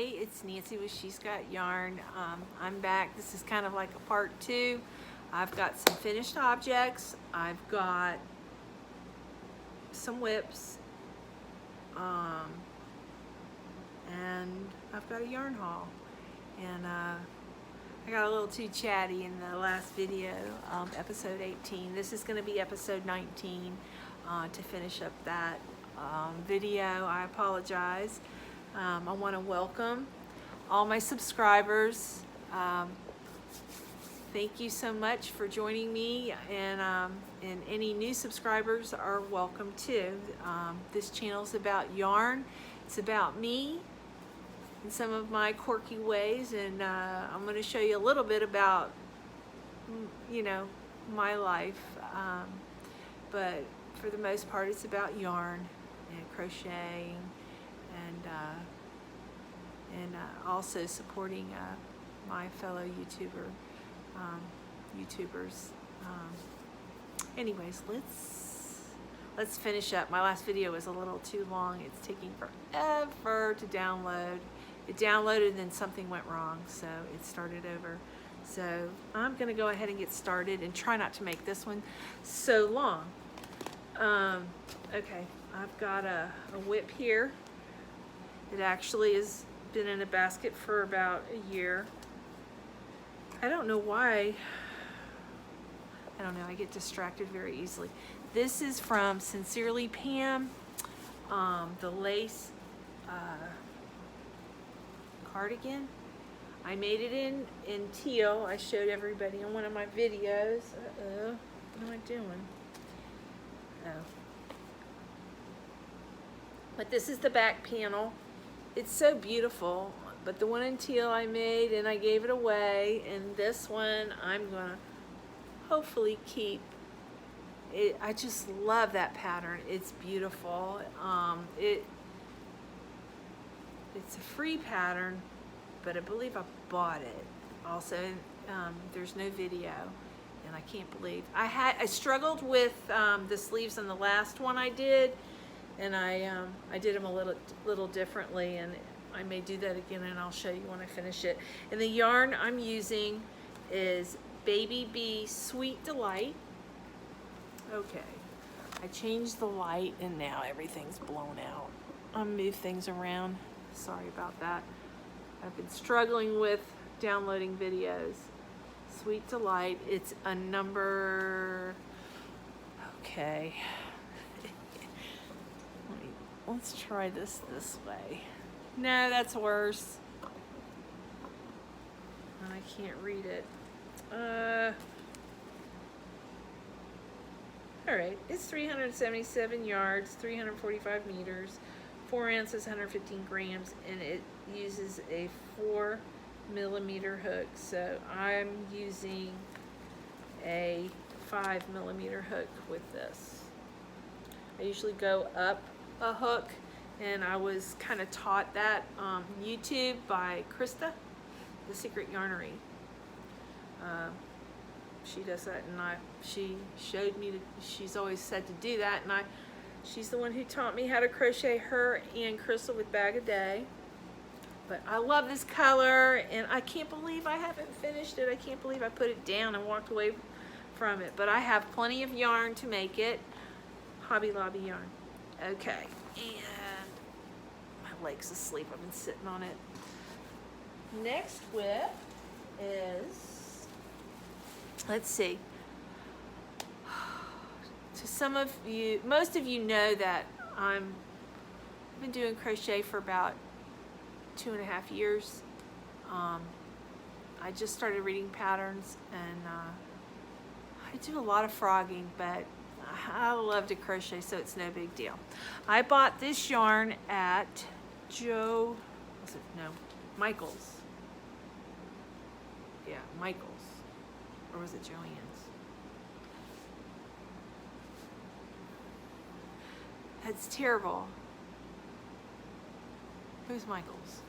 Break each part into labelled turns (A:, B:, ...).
A: Hey, it's Nancy with She's Got Yarn. I'm back. This is kind of like a part 2. I've got some finished objects. I've got some whips. And I've got a yarn haul. And I got a little too chatty in the last video, episode 18. This is going to be episode 19 to finish up that video. I apologize. I want to welcome all my subscribers. Thank you so much for joining me, and any new subscribers are welcome too. This channel is about yarn. It's about me and some of my quirky ways, and I'm going to show you a little bit about, you know, my life. But for the most part, it's about yarn and crocheting, and also supporting my fellow YouTubers. Anyways, let's finish up. My last video was a little too long. It's taking forever to download. It downloaded and then something went wrong, so it started over. So I'm gonna go ahead and get started and try not to make this one so long. Okay, I've got a whip here. It actually has been in a basket for about a year. I don't know why. I don't know, I get distracted very easily. This is from Sincerely Pam, the lace cardigan. I made it in teal. I showed everybody in one of my videos. What am I doing? Oh. But this is the back panel. It's so beautiful, but the one in teal I made and I gave it away, and this one I'm gonna hopefully keep. I just love that pattern. It's beautiful. It's a free pattern, but I believe I bought it. Also, there's no video, and I can't believe I struggled with the sleeves on the last one I did. And I did them a little differently, and I may do that again, and I'll show you when I finish it. And the yarn I'm using is Baby Bee Sweet Delight. Okay, I changed the light, and now everything's blown out. I'll move things around. Sorry about that. I've been struggling with downloading videos. Sweet Delight. It's a number. Okay. Let's try this way. No, that's worse. I can't read it. All right, it's 377 yards, 345 meters, 4 ounces, 115 grams, and it uses a 4mm hook. So I'm using a 5mm hook with this. I usually go up a hook, and I was kind of taught that on YouTube by Krista, The Secret Yarnery. She does that, and she showed me she's always said to do that, and she's the one who taught me how to crochet, her and Crystal with Bag a Day. But I love this color, and I can't believe I haven't finished it. I can't believe I put it down and walked away from it, but I have plenty of yarn to make it. Hobby Lobby yarn. Okay, and my leg's asleep. I've been sitting on it. Next whip is, let's see. To some of you, most of you know that I've been doing crochet for about 2.5 years. I just started reading patterns, and I do a lot of frogging, but I love to crochet, so it's no big deal. I bought this yarn at Michael's. Yeah, Michael's. Or was it Joann's? That's terrible. Who's Michael's?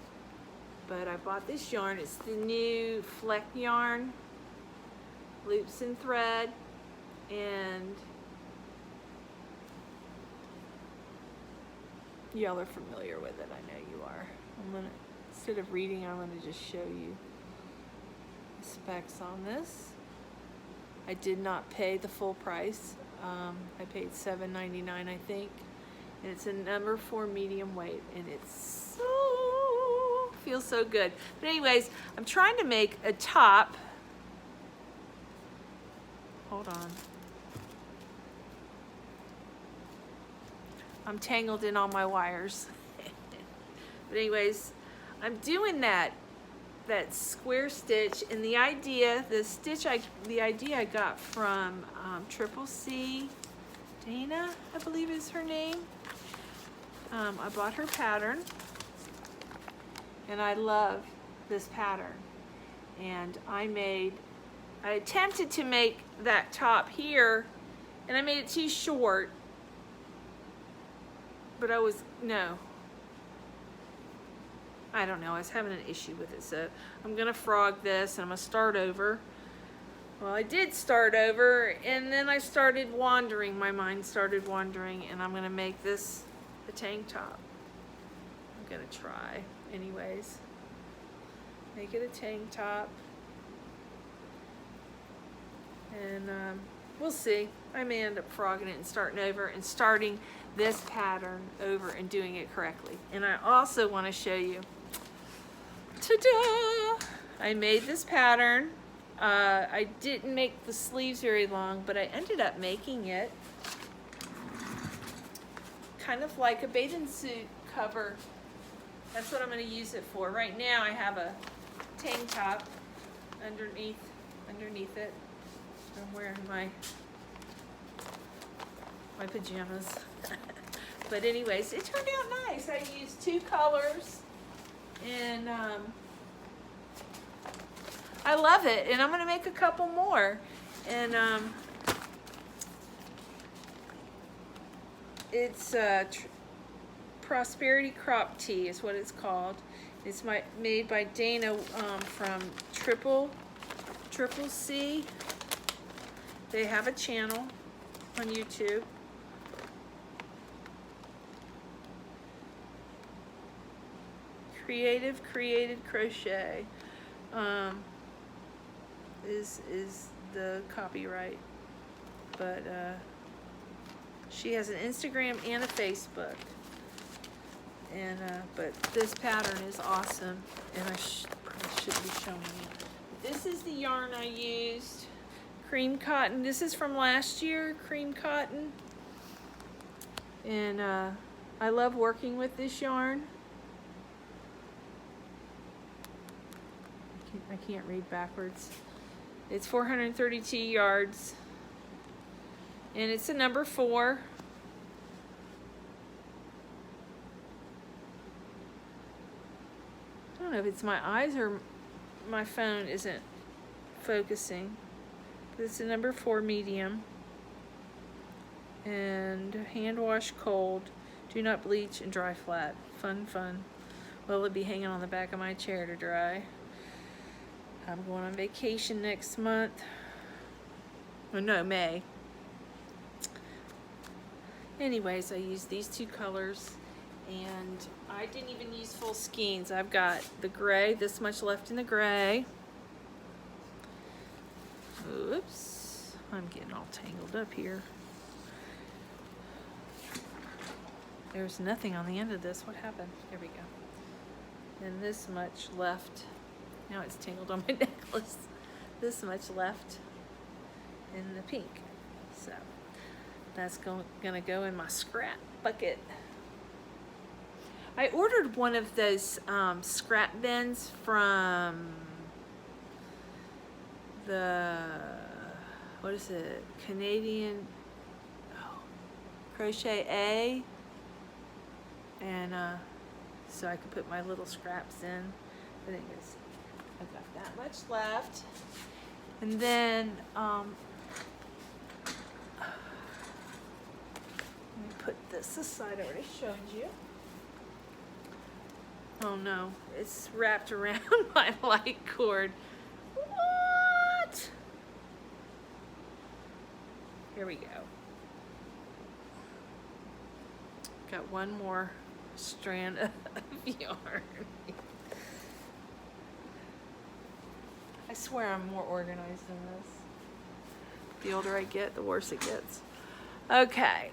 A: But I bought this yarn. It's the new Fleck yarn, loops and thread, and y'all are familiar with it. I know you are. I'm gonna instead of reading, I'm going to just show you the specs on this. I did not pay the full price. I paid $7.99, I think. And it's a number 4 medium weight, and it's so, feels so good. But anyways, I'm trying to make a top. Hold on. I'm tangled in all my wires. But anyways, I'm doing that square stitch, and the idea I got from Triple C, Dana, I believe is her name. I bought her pattern, and I love this pattern. And I attempted to make that top here, and I made it too short, but I don't know, I was having an issue with it, so I'm gonna frog this and I'm gonna start over. Well, I did start over, and then I started wandering, my mind started wandering, and I'm gonna make this a tank top. I'm gonna try, anyways. Make it a tank top. And we'll see. I may end up frogging it and starting over and starting this pattern over and doing it correctly. And I also want to show you, ta-da! I made this pattern. I didn't make the sleeves very long, but I ended up making it kind of like a bathing suit cover. That's what I'm going to use it for. Right now I have a tank top underneath it. I'm wearing my pajamas. But anyways, it turned out nice. I used 2 colors, and I love it, and I'm gonna make a couple more. And it's Prosperity Crop Tee is what it's called. It's made by Dana from Triple C. They have a channel on YouTube. Created Crochet is the copyright, but she has an Instagram and a Facebook, and but this pattern is awesome, and I probably should be showing you. This is the yarn I used, cream cotton. This is from last year, cream cotton, and I love working with this yarn. I can't read backwards. It's 432 yards, and it's a number 4. I don't know if it's my eyes or my phone isn't focusing, but it's a number 4 medium, and hand wash cold, do not bleach, and dry flat. Fun. Well, it'll be hanging on the back of my chair to dry. I'm going on vacation next month. Oh no, May. Anyways, I used these 2 colors, and I didn't even use full skeins. I've got the gray, this much left in the gray. Oops, I'm getting all tangled up here. There's nothing on the end of this. What happened? There we go. And this much left. Now it's tangled on my necklace. This much left in the pink. So that's gonna go in my scrap bucket. I ordered one of those scrap bins from the, what is it? Canadian Crochet A. And so I could put my little scraps in. But anyways, I've got that much left. And then let me put this aside. I already showed you. Oh no, it's wrapped around my light cord. What? Here we go. Got one more strand of yarn. swear I'm more organized than this. The older I get, the worse it gets. Okay.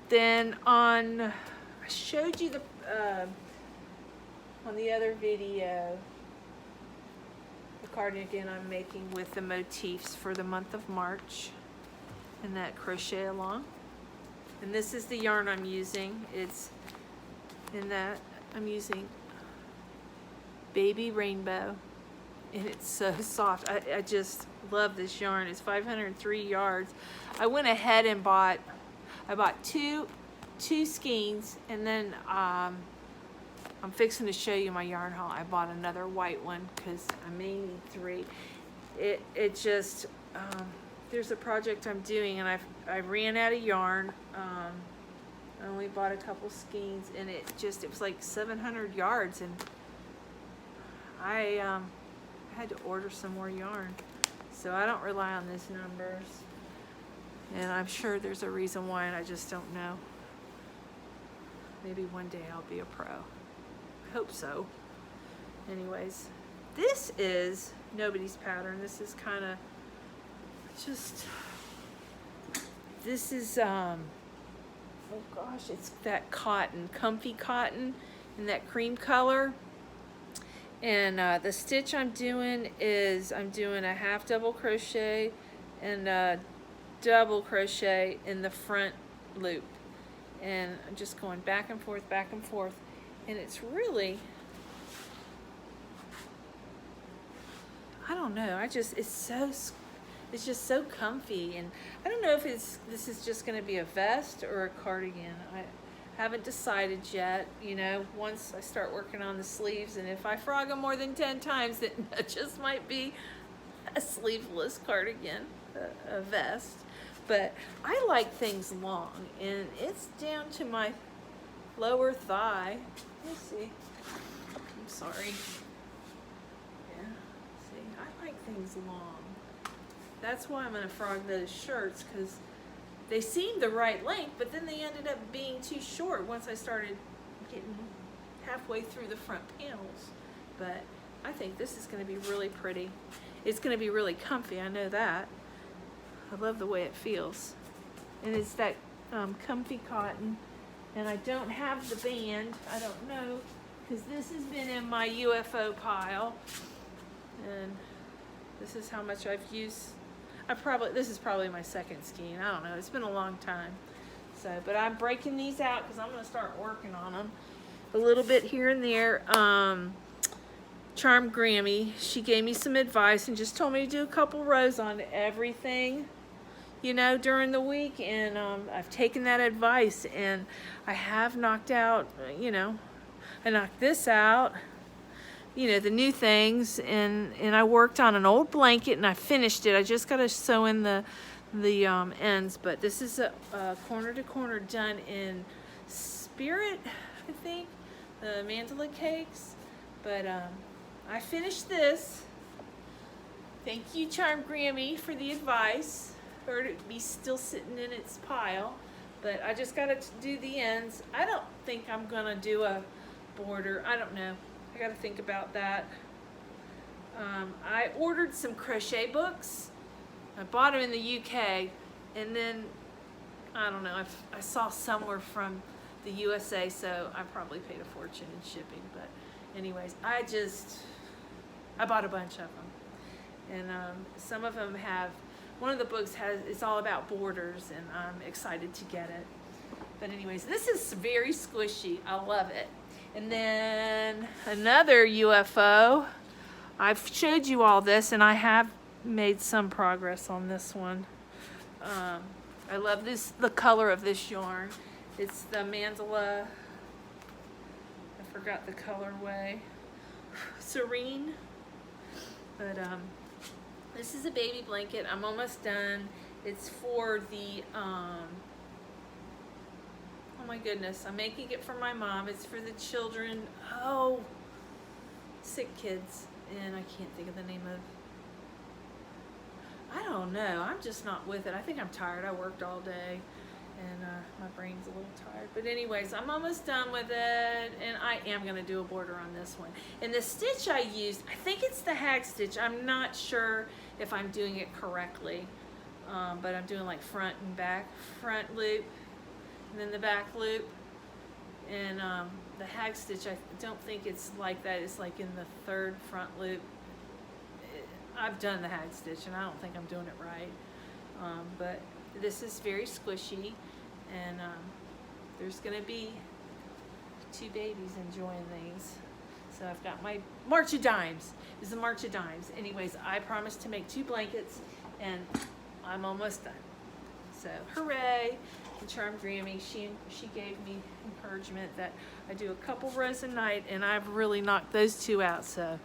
A: Then I showed you on the other video, the cardigan I'm making with the motifs for the month of March, and that crochet along. And this is the yarn I'm using. It's in that I'm using Baby Rainbow, and it's so soft. I just love this yarn. It's 503 yards. I went ahead and I bought two skeins, and then I'm fixing to show you my yarn haul. I bought another white one because I may need 3. It just there's a project I'm doing, and I ran out of yarn. I only bought a couple skeins, and it was like 700 yards, and I had to order some more yarn. So I don't rely on these numbers, and I'm sure there's a reason why, and I just don't know. Maybe one day I'll be a pro. I hope so. Anyways, this is nobody's pattern. This is kind of this is oh gosh, it's that cotton, comfy cotton in that cream color. And the stitch I'm doing is I'm doing a half double crochet and a double crochet in the front loop, and I'm just going back and forth, and it's really, I don't know, it's just so comfy, and I don't know if this is just going to be a vest or a cardigan. I haven't decided yet. You know, once I start working on the sleeves, and if I frog them more than 10 times, then it just might be a sleeveless cardigan, a vest. But I like things long, and it's down to my lower thigh. Let's see. I'm sorry. Yeah, see, I like things long. That's why I'm going to frog those shirts, because they seemed the right length, but then they ended up being too short once I started getting halfway through the front panels. But I think this is going to be really pretty. It's going to be really comfy, I know that. I love the way it feels. And it's that comfy cotton. And I don't have the band, I don't know, because this has been in my UFO pile. And this is how much I've used. This is probably my second skein. I don't know. It's been a long time. So, but I'm breaking these out because I'm going to start working on them a little bit here and there. Charm Grammy, she gave me some advice and just told me to do a couple rows on everything, you know, during the week. And I've taken that advice, and I have knocked out, you know, I knocked this out. You know, the new things, and I worked on an old blanket, and I finished it. I just got to sew in the ends, but this is a corner to corner done in Spirit, I think, the mandala cakes. But I finished this. Thank you, Charm Grammy, for the advice, or to be still sitting in its pile. But I just got to do the ends. I don't think I'm gonna do a border. I don't know. I got to think about that. I ordered some crochet books. I bought them in the UK, and then, I don't know, I saw somewhere from the USA, so I probably paid a fortune in shipping. But anyways, I bought a bunch of them. And some of them one of the books it's all about borders, and I'm excited to get it. But anyways, this is very squishy. I love it. And then another UFO. I've showed you all this, and I have made some progress on this one. I love the color of this yarn. It's the mandala, I forgot the colorway, Serene. But this is a baby blanket. I'm almost done. It's for the oh my goodness, I'm making it for my mom. It's for the children. Oh, sick kids. And I can't think of the name of. I don't know. I'm just not with it. I think I'm tired. I worked all day. and my brain's a little tired. But anyways, I'm almost done with it, and I am gonna do a border on this one. And the stitch I used, I think it's the hag stitch. I'm not sure if I'm doing it correctly, but I'm doing like front and back, front loop, and then the back loop. And the hag stitch, I don't think it's like that. It's like in the third front loop. I've done the hag stitch, and I don't think I'm doing it right. But this is very squishy, and there's gonna be 2 babies enjoying these. So I've got my March of Dimes. This is a March of Dimes. Anyways, I promised to make 2 blankets, and I'm almost done. So hooray! And Charmed Grammy, she gave me encouragement that I do a couple rows a night, and I've really knocked those 2 out. So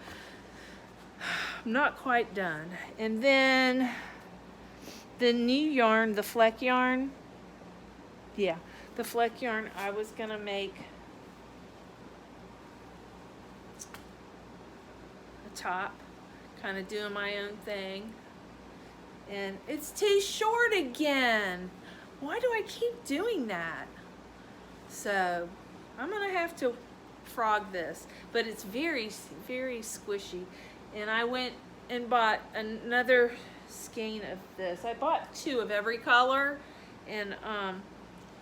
A: I'm not quite done. And then the new yarn, the fleck yarn, yeah, the fleck yarn, I was gonna make a top, kind of doing my own thing, and it's too short again. Why do I keep doing that? So I'm gonna have to frog this, but it's very, very squishy. And I went and bought another skein of this. I bought 2 of every color, and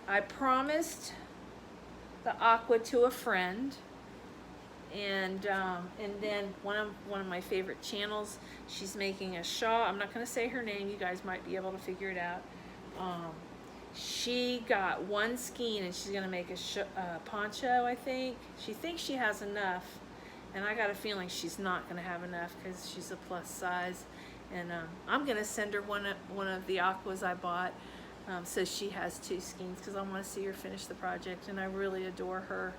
A: I promised the aqua to a friend, and then one of my favorite channels, she's making a shawl. I'm not going to say her name. You guys might be able to figure it out. She got 1 skein, and she's going to make a poncho, I think. She thinks she has enough, and I got a feeling she's not going to have enough because she's a plus size. And I'm going to send her one of the aquas I bought, so she has 2 skeins, because I want to see her finish the project, and I really adore her.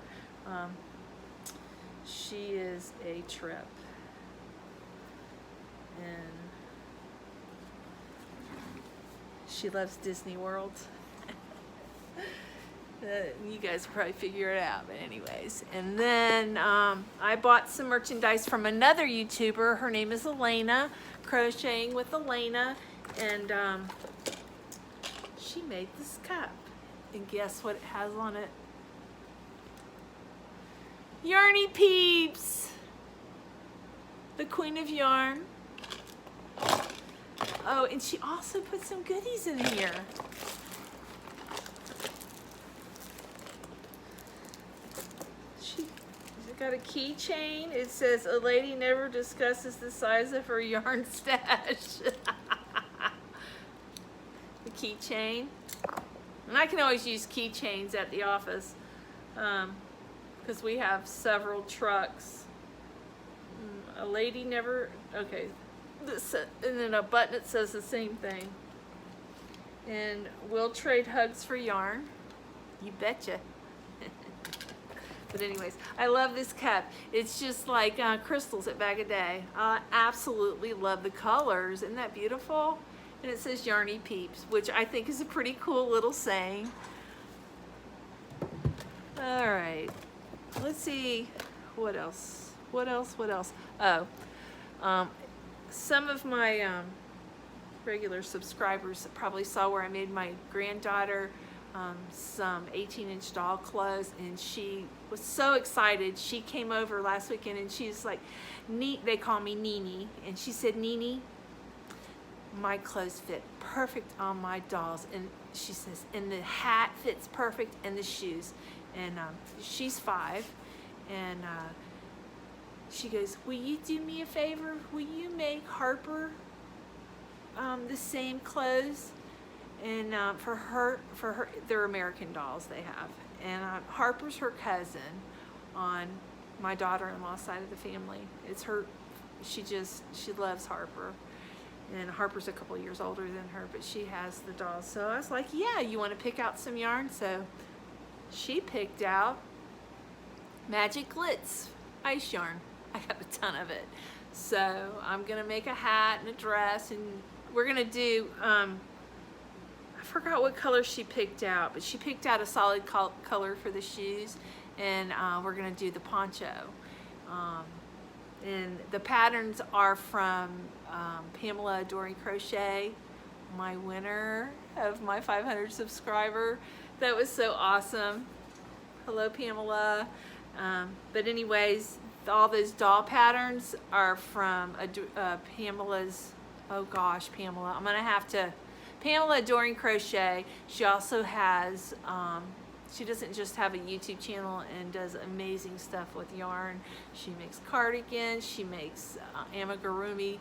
A: She is a trip. And she loves Disney World. You guys probably figure it out, but anyways. And then I bought some merchandise from another YouTuber. Her name is ALANA, Crocheting with ALANA, and she made this cup. And guess what it has on it? Yarny Peeps, the Queen of Yarn. Oh, and she also put some goodies in here. She got a keychain. It says, "A lady never discusses the size of her yarn stash." The keychain. And I can always use keychains at the office, because we have several trucks. A lady never, okay. And then a button that says the same thing. And we'll trade hugs for yarn. You betcha. But anyways, I love this cup. It's just like crystals at Bag a Day. I absolutely love the colors. Isn't that beautiful? And it says Yarny Peeps, which I think is a pretty cool little saying. All right, let's see, what else? Oh, some of my regular subscribers probably saw where I made my granddaughter some 18-inch doll clothes, and she was so excited. She came over last weekend, and she's like, they call me Nini, and she said, "Nini, my clothes fit perfect on my dolls," and she says, "and the hat fits perfect, and the shoes." And she's 5, and she goes, "Will you do me a favor? Will you make Harper the same clothes?" And for her, they're American dolls they have, and Harper's her cousin on my daughter-in-law's side of the family. It's her. She loves Harper. And Harper's a couple years older than her, but she has the dolls. So I was like, "Yeah, you want to pick out some yarn?" So she picked out Magic Glitz ice yarn. I got a ton of it. So I'm going to make a hat and a dress, and we're going to do, I forgot what color she picked out, but she picked out a solid color for the shoes, and we're going to do the poncho. And the patterns are from Pamela Crochet, my winner of my 500 subscriber. That was so awesome. Hello, Pamela. But anyways, all those doll patterns are from Pamela's, oh gosh, Pamela. I'm going to have to, Pamela Adoring Crochet. She also has, she doesn't just have a YouTube channel and does amazing stuff with yarn. She makes cardigans, she makes amigurumi.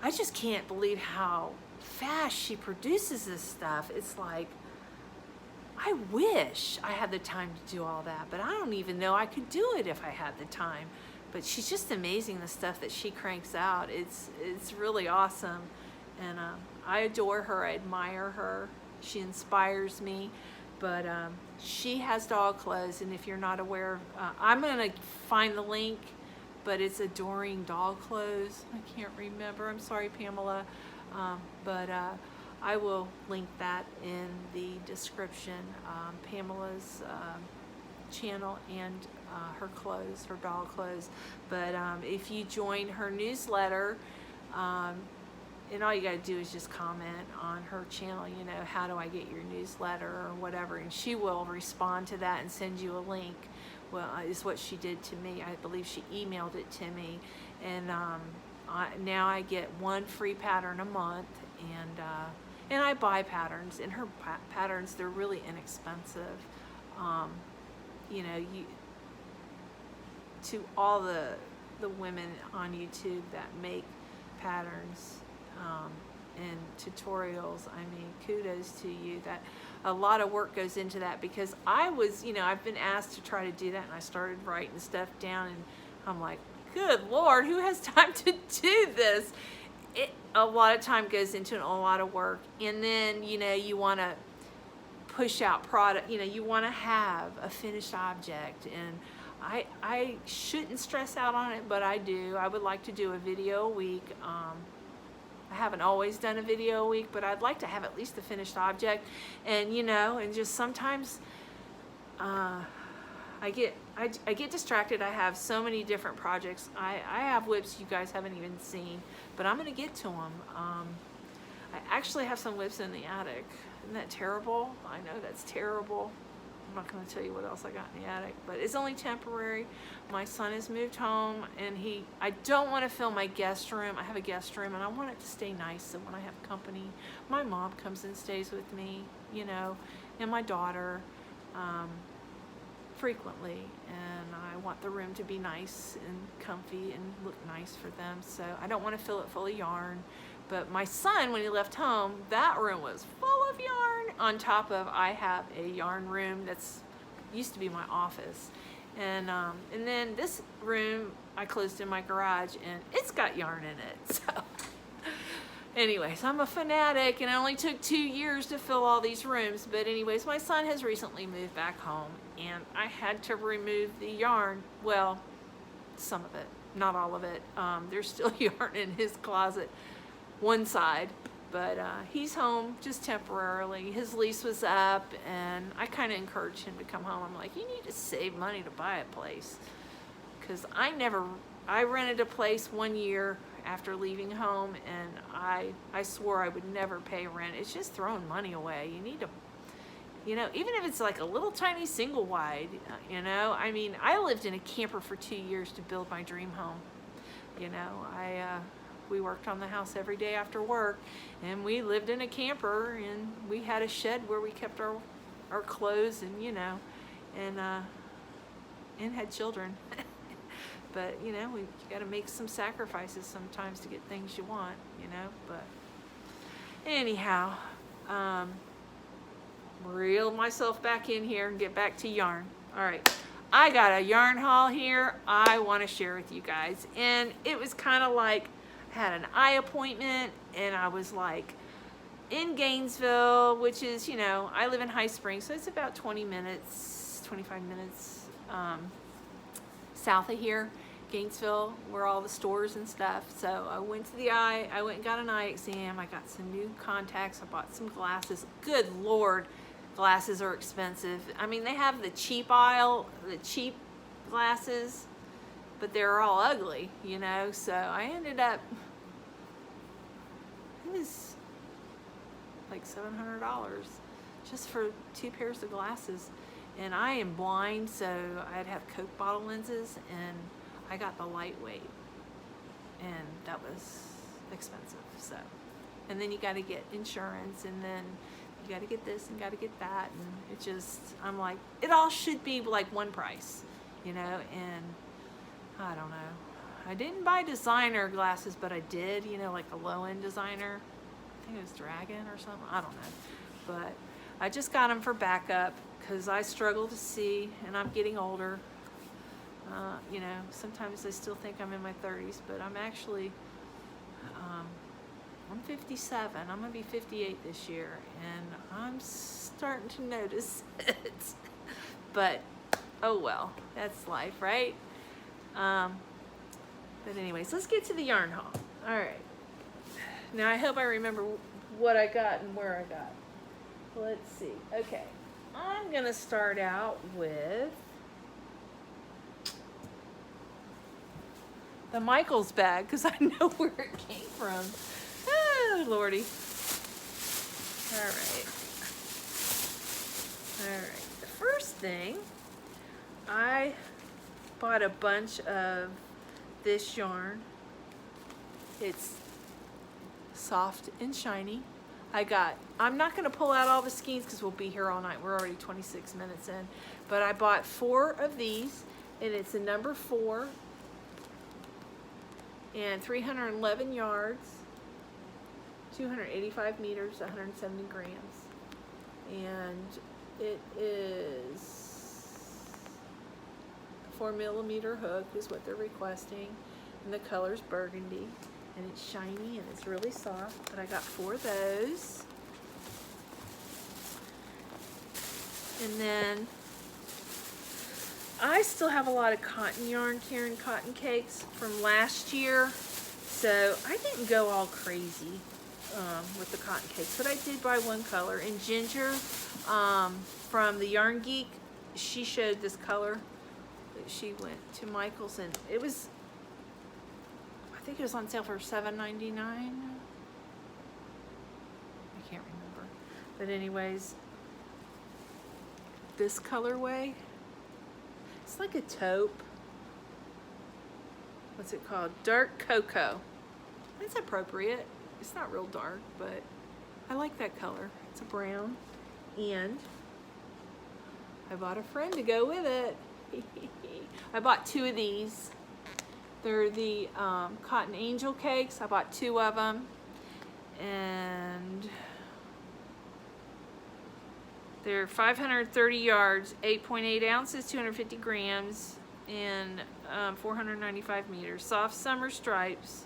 A: I just can't believe how fast she produces this stuff. It's like, I wish I had the time to do all that, but I don't even know I could do it if I had the time. But she's just amazing, the stuff that she cranks out. It's really awesome. And I adore her, I admire her. She inspires me. But she has doll clothes, and if you're not aware, I'm gonna find the link, but it's Adoring Doll Clothes. I can't remember, I'm sorry, Pamela. But I will link that in the description, Pamela's channel and her clothes, her doll clothes. But if you join her newsletter, and all you gotta do is just comment on her channel, you know, how do I get your newsletter or whatever, and she will respond to that and send you a link. Well, is what she did to me. I believe she emailed it to me, and now I get one free pattern a month, and I buy patterns, and her patterns, they're really inexpensive. You know, to all the women on YouTube that make patterns and tutorials, I mean, kudos to you. That a lot of work goes into that, because I was, you know, I've been asked to try to do that, and I started writing stuff down, and I'm like, good Lord, who has time to do this? A lot of time goes into it, a lot of work, and then, you know, you want to push out product, you know, you want to have a finished object, and I shouldn't stress out on it, but I do. I would like to do a video a week. I haven't always done a video a week, but I'd like to have at least a finished object. And, you know, and just sometimes I get distracted. I have so many different projects. I have whips you guys haven't even seen, but I'm gonna get to them. I actually have some whips in the attic. Isn't that terrible? I know that's terrible. I'm not going to tell you what else I got in the attic, but it's only temporary. My son has moved home, and I don't want to fill my guest room. I have a guest room, and I want it to stay nice, so when I have company, my mom comes and stays with me, you know, and my daughter frequently, and I want the room to be nice and comfy and look nice for them, so I don't want to fill it full of yarn. But my son, when he left home, that room was full of yarn. On top of, I have a yarn room that's used to be my office, and then this room I closed in my garage, and it's got yarn in it. So, anyways, I'm a fanatic, and it only took 2 years to fill all these rooms. But anyways, my son has recently moved back home, and I had to remove the yarn. Well, some of it, not all of it. There's still yarn in his closet. One side, but he's home just temporarily. His lease was up, and I kind of encouraged him to come home. I'm like, you need to save money to buy a place, because I rented a place 1 year after leaving home, and I swore I would never pay rent. It's just throwing money away. You need to, you know, even if it's like a little tiny single wide, you know, I mean, I lived in a camper for 2 years to build my dream home. You know, we worked on the house every day after work, and we lived in a camper, and we had a shed where we kept our clothes, and, you know, and had children. But, you know, you got to make some sacrifices sometimes to get things you want, you know. But anyhow, reel myself back in here and get back to yarn. All right, I got a yarn haul here I want to share with you guys, and it was kind of like, had an eye appointment, and I was like in Gainesville, which is, you know, I live in High Springs, so it's about 20 minutes, 25 minutes south of here, Gainesville, where all the stores and stuff. So I went to the eye, I went and got an eye exam, I got some new contacts, I bought some glasses. Good Lord, glasses are expensive. I mean, they have the cheap aisle, the cheap glasses, but they're all ugly, you know. So I ended up, it was like $700 just for 2 pairs of glasses. And I am blind, so I'd have Coke bottle lenses, and I got the lightweight, and that was expensive. So, and then you got to get insurance, and then you got to get this and got to get that, and it just, I'm like, it all should be like one price, you know. And I don't know, I didn't buy designer glasses, but I did, you know, like a low-end designer. I think it was Dragon or something, I don't know, but I just got them for backup because I struggle to see, and I'm getting older. You know, sometimes I still think I'm in my 30s, but I'm actually, I'm 57. I'm gonna be 58 this year, and I'm starting to notice it. But oh well, that's life, right? But anyways, let's get to the yarn haul. All right. Now I hope I remember what I got and where I got. Let's see. Okay, I'm gonna start out with the Michaels bag because I know where it came from. Oh, Lordy. All right. All right. The first thing, I bought a bunch of this yarn. It's soft and shiny. I'm not going to pull out all the skeins because we'll be here all night. We're already 26 minutes in. But I bought 4 of these, and it's a number 4 and 311 yards, 285 meters, 170 grams. And it is a 4mm hook is what they're requesting. And the color's burgundy. And it's shiny and it's really soft, but I got 4 of those. And then I still have a lot of cotton yarn, Karen cotton cakes from last year, so I didn't go all crazy with the cotton cakes, but I did buy one color. And Ginger from the Yarn Geek, she showed this color that she went to Michael's, and it was, I think it was on sale for $7.99. I can't remember. But anyways, this colorway, it's like a taupe. What's it called? Dark cocoa. It's appropriate. It's not real dark, but I like that color. It's a brown. And I bought a friend to go with it. I bought 2 of these. They're the Cotton Angel cakes. I bought 2 of them. And they're 530 yards, 8.8 ounces, 250 grams, and 495 meters. Soft summer stripes.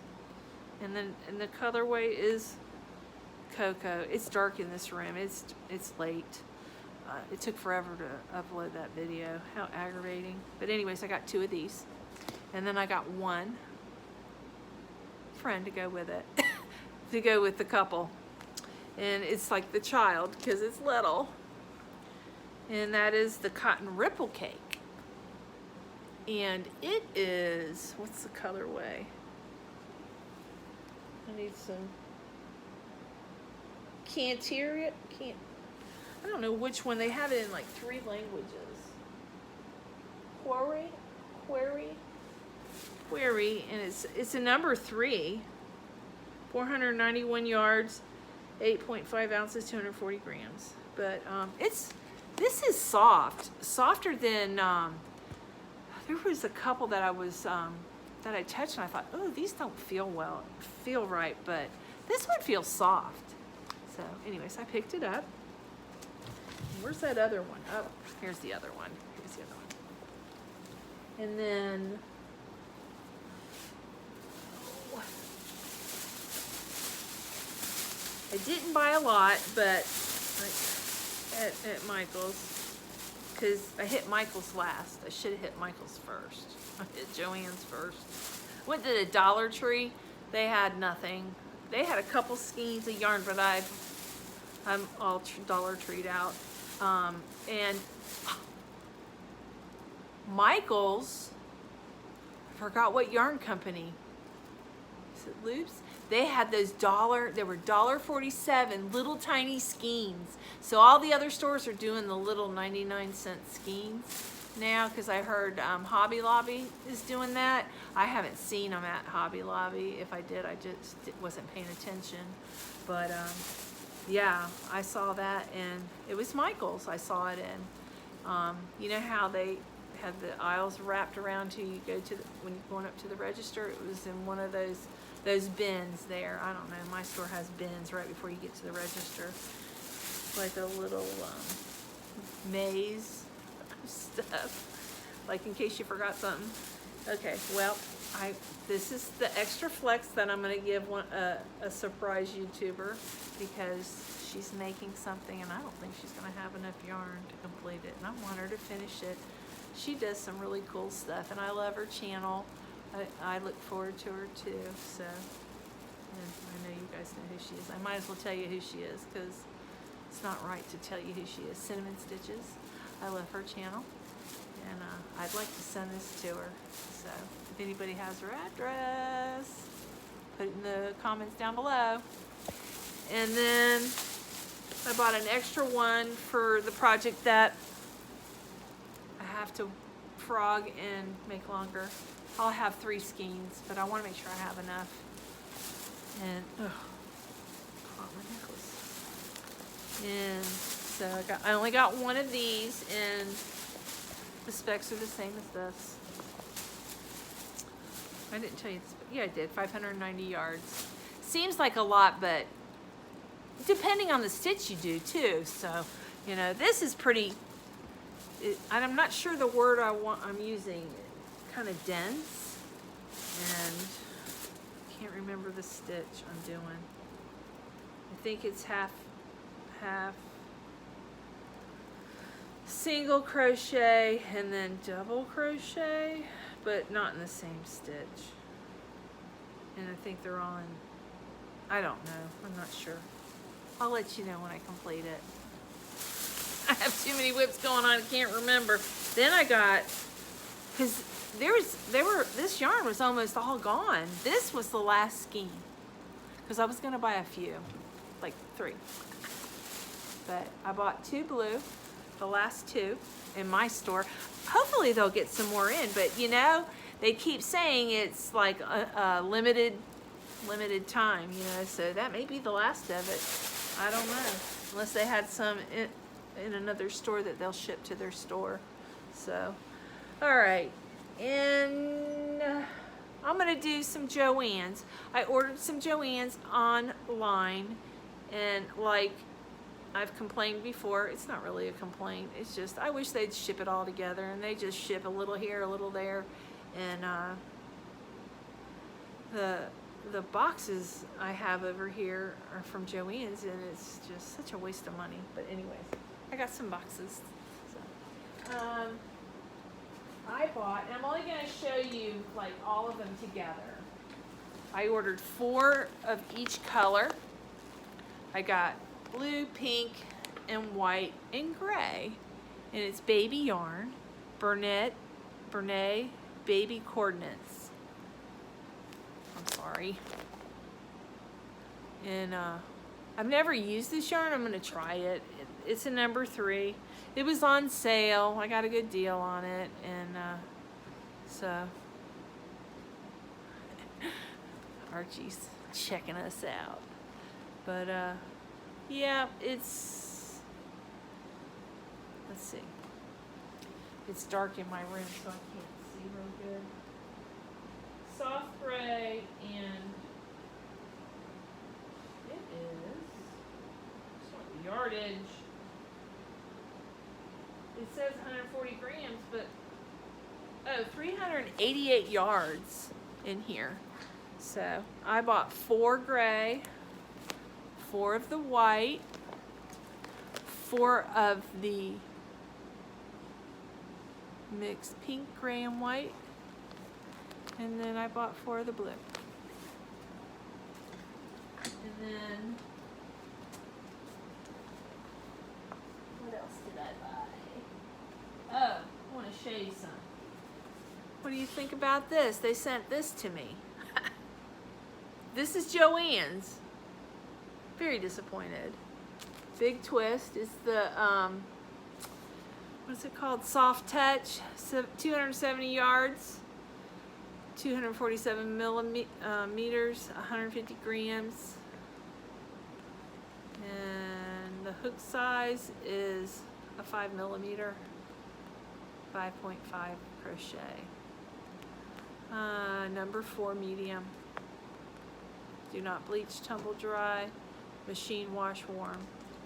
A: And then the colorway is cocoa. It's dark in this room. It's late. It took forever to upload that video. How aggravating. But anyways, I got 2 of these. And then I got 1 friend to go with it, to go with the couple. And it's like the child because it's little. And that is the Cotton Ripple Cake. And it is, what's the colorway? I need some, I don't know which one. They have it in like 3 languages. Query, and it's a number 3, 491 yards, 8.5 ounces, 240 grams. But this is softer than, there was a couple that I was, that I touched and I thought, oh, these don't feel right, but this one feels soft. So anyways, I picked it up. Where's that other one? Oh, here's the other one. And then, I didn't buy a lot, but at Michael's, because I hit Michael's last. I should have hit Michael's first. I hit Joann's first. Went to the Dollar Tree. They had nothing. They had a couple skeins of yarn, but I'm all Dollar Tree'd out. And Michael's, I forgot what yarn company. is it loops? They had those they were $1.47 little tiny skeins. So all the other stores are doing the little 99-cent skeins now, because I heard Hobby Lobby is doing that. I haven't seen them at Hobby Lobby. If I did, I just wasn't paying attention. But yeah, I saw that, and it was Michael's I saw it in. You know how they had the aisles wrapped around till you go to when you're going up to the register? It was in one of those bins there. I don't know, my store has bins right before you get to the register. Like a little maze of stuff, like in case you forgot something. Okay, well, this is the extra flex that I'm going to give a surprise YouTuber, because she's making something and I don't think she's going to have enough yarn to complete it, and I want her to finish it. She does some really cool stuff, and I love her channel. I look forward to her too. So, and I know you guys know who she is. I might as well tell you who she is, because it's not right to tell you who she is. Cinnamon Stitches. I love her channel, and I'd like to send this to her. So if anybody has her address, put it in the comments down below. And then I bought an extra one for the project that I have to frog and make longer. I'll have 3 skeins, but I want to make sure I have enough. And caught my necklace. And so I only got one of these, and the specs are the same as this. I didn't tell you this, but yeah, I did. 590 yards. Seems like a lot, but depending on the stitch you do too. So, you know, this is pretty. I'm not sure the word I'm using. Kind of dense, and can't remember the stitch I'm doing. I think it's half single crochet and then double crochet, but not in the same stitch. And I think they're all in, I don't know, I'm not sure. I'll let you know when I complete it. I have too many whips going on, I can't remember. Then I got, because this yarn was almost all gone. This was the last skein, because I was going to buy a few, like 3. But I bought 2 blue, the last 2 in my store. Hopefully they'll get some more in, but you know, they keep saying it's like a limited time, you know, so that may be the last of it. I don't know, unless they had some in another store that they'll ship to their store. So, all right. And I'm gonna do some Joann's. I ordered some Joann's online, and like I've complained before, it's not really a complaint, it's just I wish they'd ship it all together, and they just ship a little here, a little there. And the boxes I have over here are from Joann's, and it's just such a waste of money. But anyways, I got some boxes. So, I bought, and I'm only going to show you like all of them together. I ordered 4 of each color. I got blue, pink, and white, and gray. And it's baby yarn, Bernay baby coordinates. I'm sorry. And I've never used this yarn. I'm going to try it. It's a number 3. It was on sale. I got a good deal on it, and so Archie's checking us out. But yeah, it's, let's see. It's dark in my room, so I can't see real good. Soft gray, and it is, just want the yardage. It says 140 grams, but, 388 yards in here. So I bought 4 gray, 4 of the white, 4 of the mixed pink, gray, and white, and then I bought 4 of the blue. And then, what else did I buy? Oh, I want to show you some. What do you think about this? They sent this to me. This is Joann's. Very disappointed. Big Twist is the, what's it called? Soft Touch, 270 yards, 247 millimeters, 150 grams. And the hook size is a 5 millimeter, 5.5 crochet. Number 4 medium. Do not bleach, tumble dry, machine wash warm.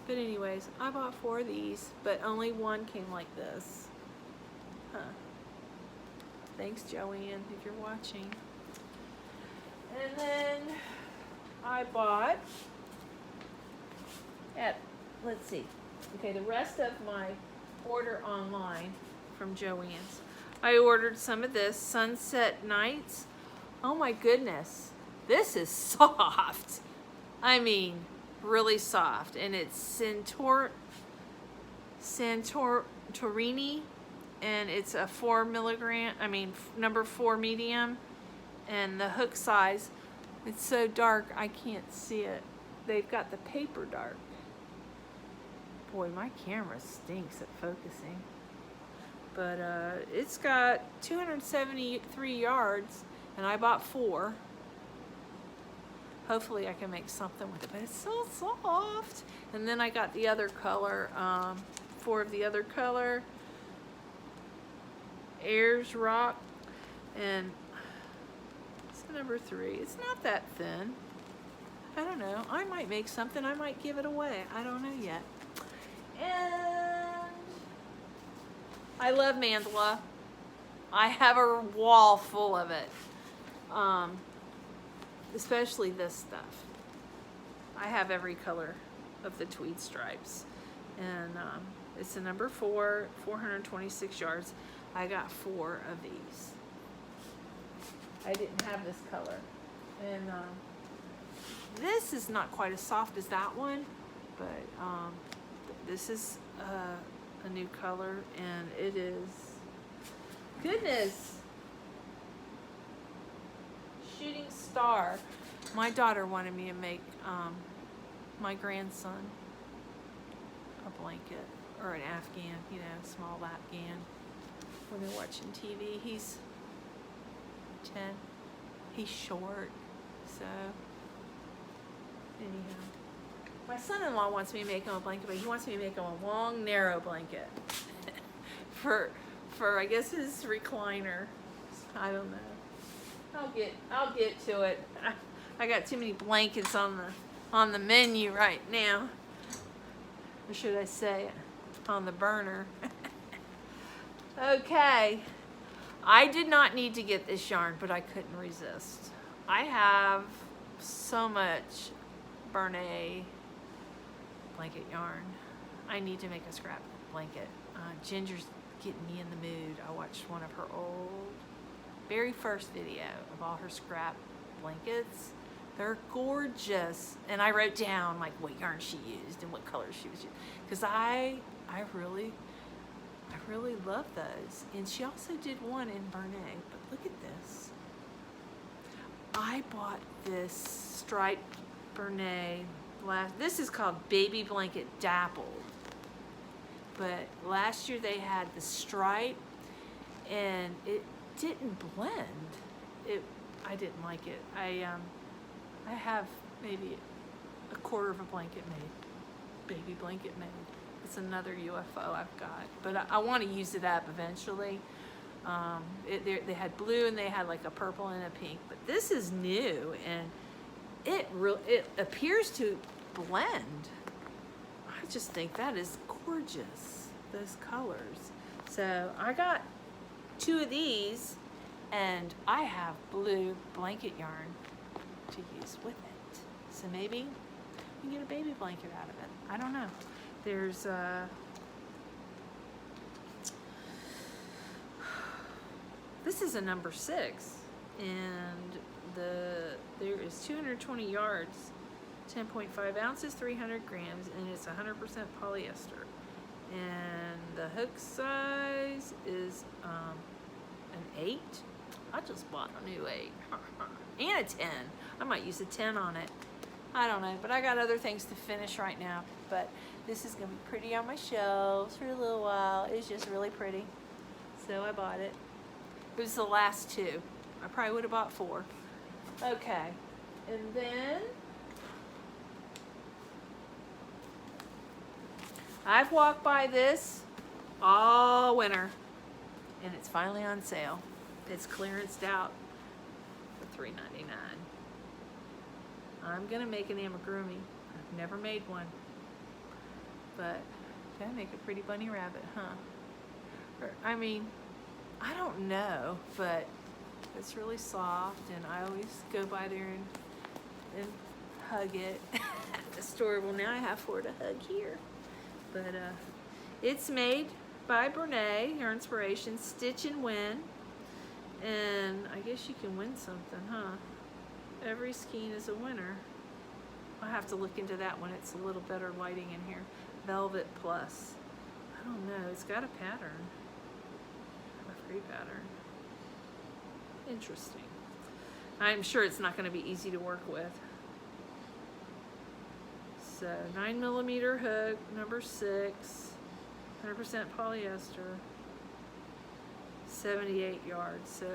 A: But anyways, I bought 4 of these, but only one came like this. Huh. Thanks, Joanne, if you're watching. And then I bought let's see. Okay, the rest of my order online from Joann's. I ordered some of this Sunset Nights. Oh my goodness, this is soft. I mean, really soft, and it's Santorini, and it's a 4 milligram. I mean, number 4 medium, and the hook size. It's so dark I can't see it. They've got the paper dark. Boy, my camera stinks at focusing. But it's got 273 yards, and I bought 4. Hopefully I can make something with it, but it's so soft. And then I got the other color, 4 of the other color, Ayers Rock, and it's number 3. It's not that thin. I don't know. I might make something. I might give it away. I don't know yet. And I love mandala. I have a wall full of it. Especially this stuff. I have every color of the tweed stripes. And it's a number 4, 426 yards. I got 4 of these. I didn't have this color. And this is not quite as soft as that one, but this is a new color, and it is, goodness, Shooting Star. My daughter wanted me to make my grandson a blanket, or an Afghan, you know, small Afghan, when they're watching TV. He's 10. He's short, so anyhow. My son-in-law wants me to make him a blanket, but he wants me to make him a long, narrow blanket for I guess his recliner. I don't know. I'll get to it. I got too many blankets on the menu right now, or should I say on the burner. Okay, I did not need to get this yarn, but I couldn't resist. I have so much Bernay blanket yarn. I need to make a scrap blanket. Ginger's getting me in the mood. I watched one of her very first video of all her scrap blankets. They're gorgeous. And I wrote down like what yarn she used and what colors she was using, because I really love those. And she also did one in Bernay. But look at this. I bought this striped Bernay. This is called Baby Blanket Dappled. But last year they had the stripe, and it didn't blend. I didn't like it. I have maybe a quarter of a blanket made, baby blanket made. It's another UFO I've got, but I want to use it up eventually. They had blue, and they had like a purple and a pink, but this is new, and it appears to blend. I just think that is gorgeous, those colors. So I got 2 of these, and I have blue blanket yarn to use with it. So maybe we can get a baby blanket out of it. I don't know. There's this is a number 6, and there is 220 yards, 10.5 ounces, 300 grams, and it's 100% polyester. And the hook size is an 8. I just bought a new 8. and a 10. I might use a 10 on it. I don't know, but I got other things to finish right now. But this is gonna be pretty on my shelves for a little while. It's just really pretty. So I bought it. It was the last 2. I probably would have bought 4. Okay, and then I've walked by this all winter, and it's finally on sale. It's clearanced out for $3.99. I'm gonna make an amigurumi. I've never made one, but gonna make a pretty bunny rabbit, huh? Or, I mean, I don't know, but it's really soft, and I always go by there and hug it at the store. Well, now I have 4 to hug here. But it's made by Brene, her inspiration, Stitch and Win. And I guess you can win something, huh? Every skein is a winner. I'll have to look into that when it's a little better lighting in here. Velvet Plus. I don't know, it's got a pattern. A free pattern. Interesting. I'm sure it's not going to be easy to work with. So 9mm hook, number 6, 100% polyester, 78 yards. So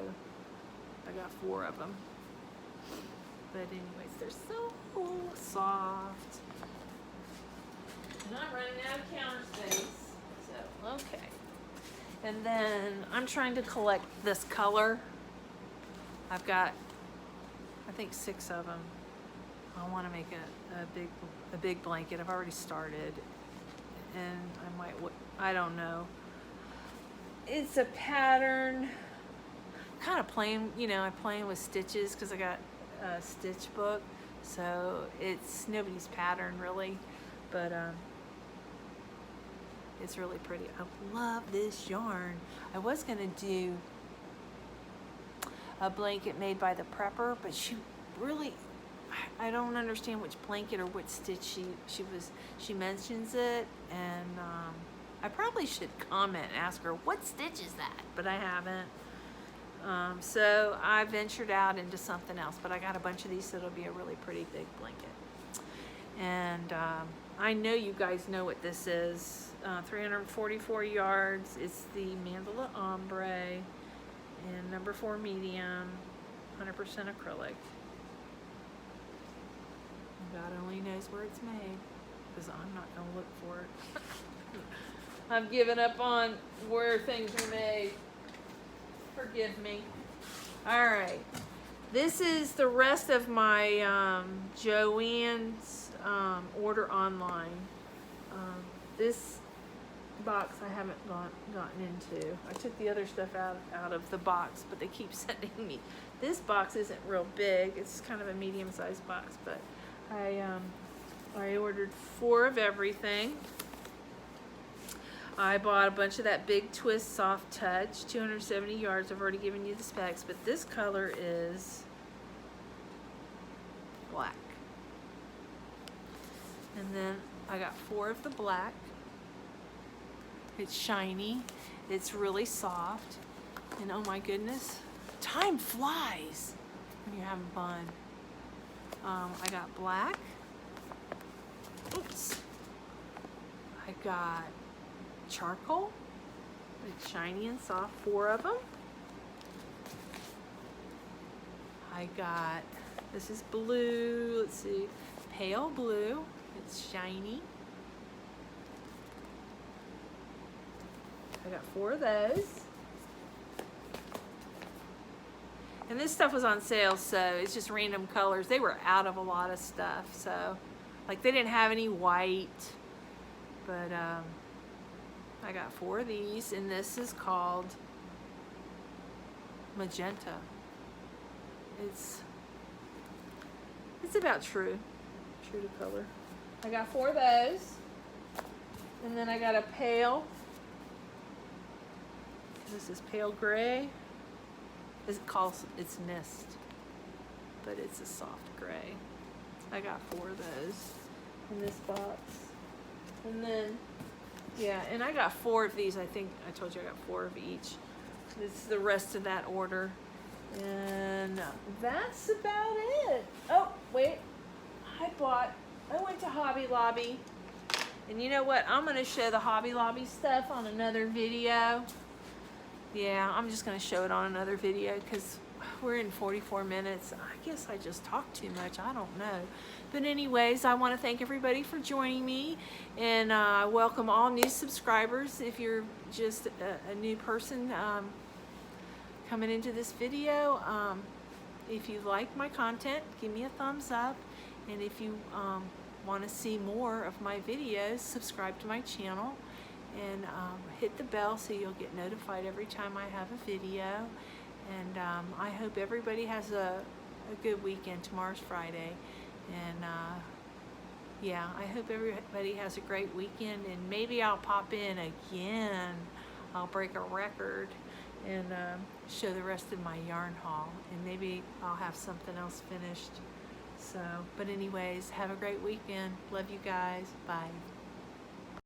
A: I got 4 of them. But anyways, they're so soft. And I'm running out of counter space. So okay. And then I'm trying to collect this color. I've got, I think, 6 of them. I want to make a big blanket. I've already started, and I might, I don't know. It's a pattern, kind of playing, you know, I'm playing with stitches because I got a stitch book, so it's nobody's pattern really, but it's really pretty. I love this yarn. I was gonna do a blanket made by the prepper, but she really, I don't understand which blanket or which stitch she mentions it, and I probably should comment and ask her what stitch is that, but I haven't. So I ventured out into something else, but I got a bunch of these, so it'll be a really pretty big blanket. And I know you guys know what this is. 344 yards. It's the Mandala Ombre and number 4 medium, 100% acrylic. God only knows where it's made, because I'm not going to look for it. I've given up on where things are made. Forgive me. All right. This is the rest of my Joann's order online. This box I haven't gotten into. I took the other stuff out of the box, but they keep sending me. This box isn't real big. It's kind of a medium-sized box, but I ordered 4 of everything. I bought a bunch of that Big Twist Soft Touch, 270 yards. I've already given you the specs, but this color is black. And then I got 4 of the black. It's shiny. It's really soft. And oh my goodness, time flies when you're having fun. I got black. Oops. I got charcoal. It's shiny and soft, 4 of them. I got, this is blue, let's see, pale blue. It's shiny. I got 4 of those. And this stuff was on sale, so it's just random colors. They were out of a lot of stuff, so like they didn't have any white, but I got 4 of these, and this is called magenta. It's about true to color. I got 4 of those, and then I got a pale. This is pale gray. It's Nest, but it's a soft gray. I got 4 of those in this box. And then, yeah, and I got 4 of these. I think I told you I got 4 of each. This is the rest of that order. And that's about it. Oh, wait. I went to Hobby Lobby. And you know what? I'm going to show the Hobby Lobby stuff on another video. Yeah, I'm just going to show it on another video because we're in 44 minutes. I guess I just talked too much. I don't know. But anyways, I want to thank everybody for joining me. And welcome all new subscribers. If you're just a new person coming into this video, if you like my content, give me a thumbs up. And if you want to see more of my videos, subscribe to my channel and hit the bell so you'll get notified every time I have a video. And I hope everybody has a good weekend. Tomorrow's Friday. And yeah, I hope everybody has a great weekend, and maybe I'll pop in again. I'll break a record and show the rest of my yarn haul, and maybe I'll have something else finished. So, but anyways, have a great weekend. Love you guys. Bye.